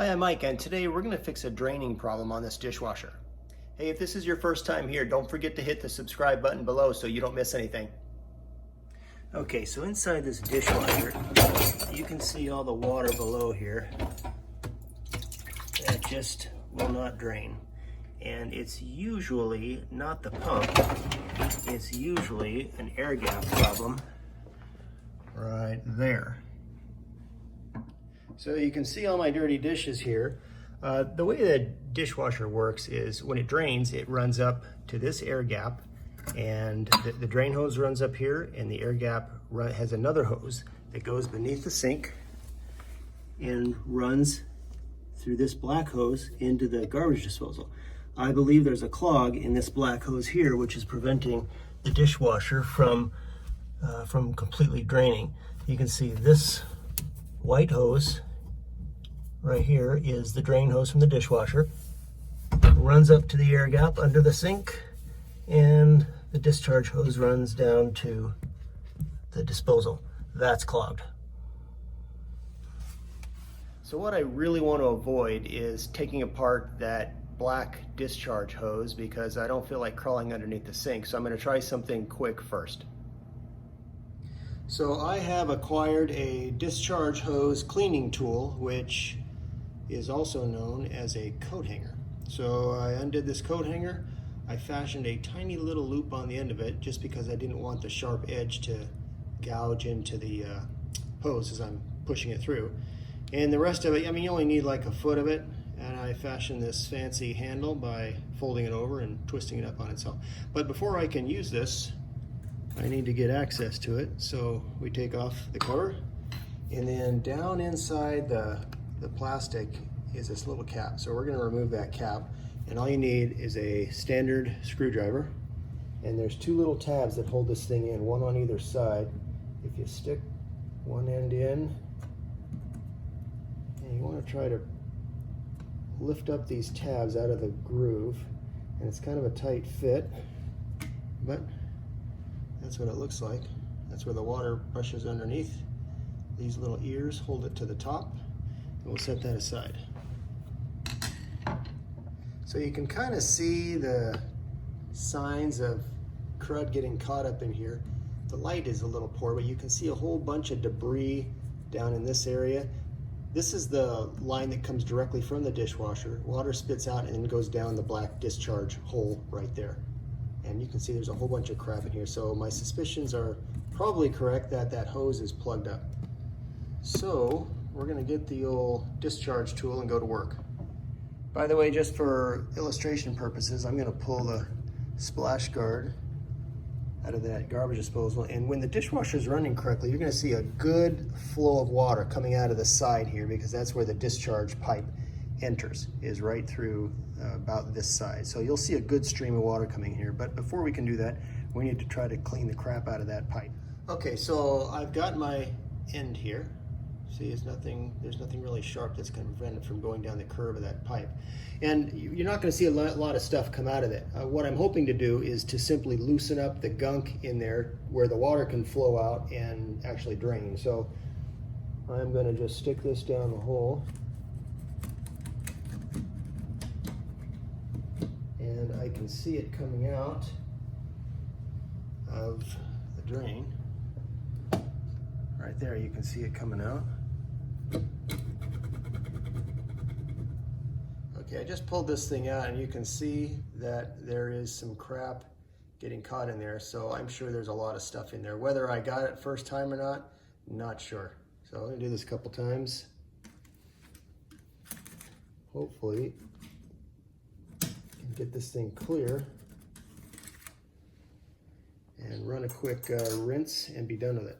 Hi, I'm Mike, and today we're going to fix a draining problem on this dishwasher. Hey, if this is your first time here, don't forget to hit the subscribe button below so you don't miss anything. Okay, so inside this dishwasher, you can see all the water below here that just will not drain. And it's usually not the pump, it's usually an air gap problem right there. So you can see all my dirty dishes here. The way the dishwasher works is when it drains, it runs up to this air gap, and the drain hose runs up here, and the air gap has another hose that goes beneath the sink and runs through this black hose into the garbage disposal. I believe there's a clog in this black hose here, which is preventing the dishwasher from completely draining. You can see this white hose right here is the drain hose from the dishwasher. It runs up to the air gap under the sink, and the discharge hose runs down to the disposal. That's clogged. So what I really want to avoid is taking apart that black discharge hose because I don't feel like crawling underneath the sink. So I'm going to try something quick first. So I have acquired a discharge hose cleaning tool, which is also known as a coat hanger. So I undid this coat hanger. I fashioned a tiny little loop on the end of it just because I didn't want the sharp edge to gouge into the hose as I'm pushing it through. And the rest of it, I mean, you only need like a foot of it, and I fashioned this fancy handle by folding it over and twisting it up on itself. But before I can use this, I need to get access to it. So we take off the cover, and then down inside the plastic is this little cap. So we're going to remove that cap, and all you need is a standard screwdriver, and there's two little tabs that hold this thing in, one on either side. If you stick one end in, and you want to try to lift up these tabs out of the groove, and it's kind of a tight fit, but that's what it looks like. That's where the water brushes underneath. These little ears hold it to the top. We'll set that aside. So you can kind of see the signs of crud getting caught up in here. The light is a little poor, but you can see a whole bunch of debris down in this area. This is the line that comes directly from the dishwasher. Water spits out and then goes down the black discharge hole right there. And you can see there's a whole bunch of crap in here. So my suspicions are probably correct that that hose is plugged up. So we're gonna get the old discharge tool and go to work. By the way, just for illustration purposes, I'm gonna pull the splash guard out of that garbage disposal. And when the dishwasher is running correctly, you're gonna see a good flow of water coming out of the side here, because that's where the discharge pipe enters, is right through about this side. So you'll see a good stream of water coming here. But before we can do that, we need to try to clean the crap out of that pipe. Okay, so I've got my end here. See, there's nothing really sharp that's going to prevent it from going down the curve of that pipe. And you're not going to see a lot of stuff come out of it. What I'm hoping to do is to simply loosen up the gunk in there where the water can flow out and actually drain. So I'm going to just stick this down the hole. And I can see it coming out of the drain. Right there, you can see it coming out. Okay, I just pulled this thing out, and you can see that there is some crap getting caught in there, so I'm sure there's a lot of stuff in there. Whether I got it first time or not sure. So I'm gonna do this a couple times. Hopefully, get this thing clear and run a quick rinse and be done with it.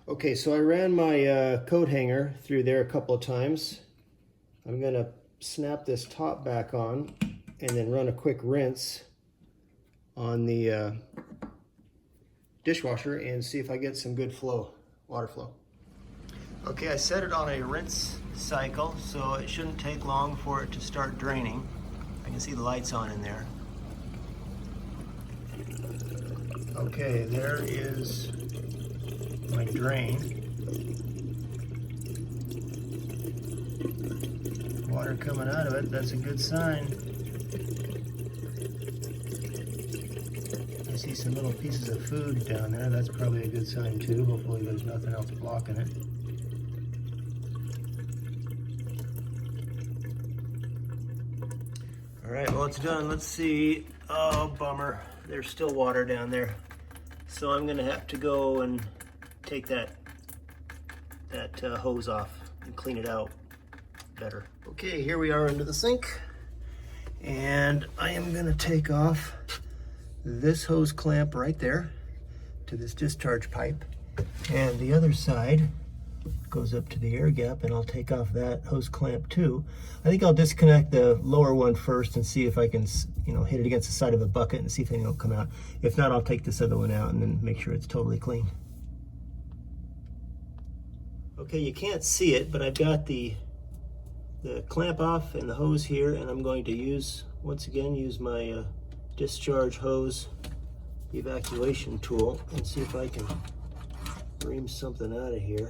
Okay, so I ran my coat hanger through there a couple of times. I'm gonna snap this top back on and then run a quick rinse on the dishwasher and see if I get some good flow, water flow. Okay, I set it on a rinse cycle, so it shouldn't take long for it to start draining. I can see the lights on in there. Okay, there is my drain. Water coming out of it, that's a good sign. I see some little pieces of food down there, that's probably a good sign too. Hopefully there's nothing else blocking it. All right, well, it's done. Let's see. Oh, bummer. There's still water down there. So I'm gonna have to go and take that hose off and clean it out better. Okay, here we are under the sink. And I am gonna take off this hose clamp right there to this discharge pipe. And the other side goes up to the air gap, and I'll take off that hose clamp too. I think I'll disconnect the lower one first and see if I can, hit it against the side of a bucket and see if anything will come out. If not, I'll take this other one out and then make sure it's totally clean. Okay, you can't see it, but I've got the clamp off and the hose here, and I'm going to once again use my discharge hose evacuation tool and see if I can ream something out of here.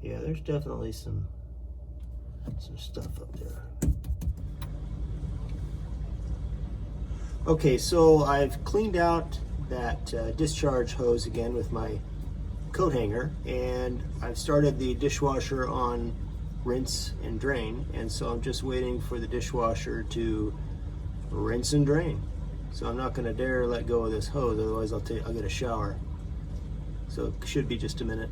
Yeah, there's definitely some stuff up there. Okay, so I've cleaned out that discharge hose again with my coat hanger, and I've started the dishwasher on rinse and drain, and so I'm just waiting for the dishwasher to rinse and drain. So I'm not going to dare let go of this hose, otherwise I'll get a shower. So it should be just a minute.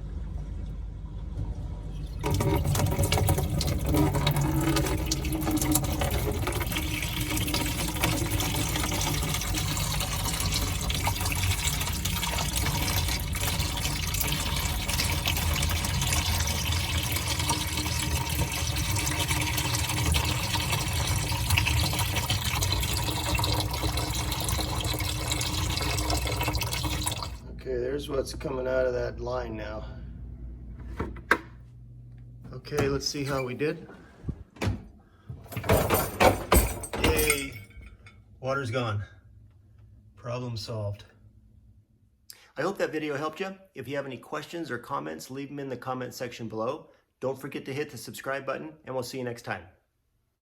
Okay, there's what's coming out of that line now. Okay, let's see how we did. Yay! Water's gone. Problem solved. I hope that video helped you. If you have any questions or comments, leave them in the comment section below. Don't forget to hit the subscribe button, and we'll see you next time.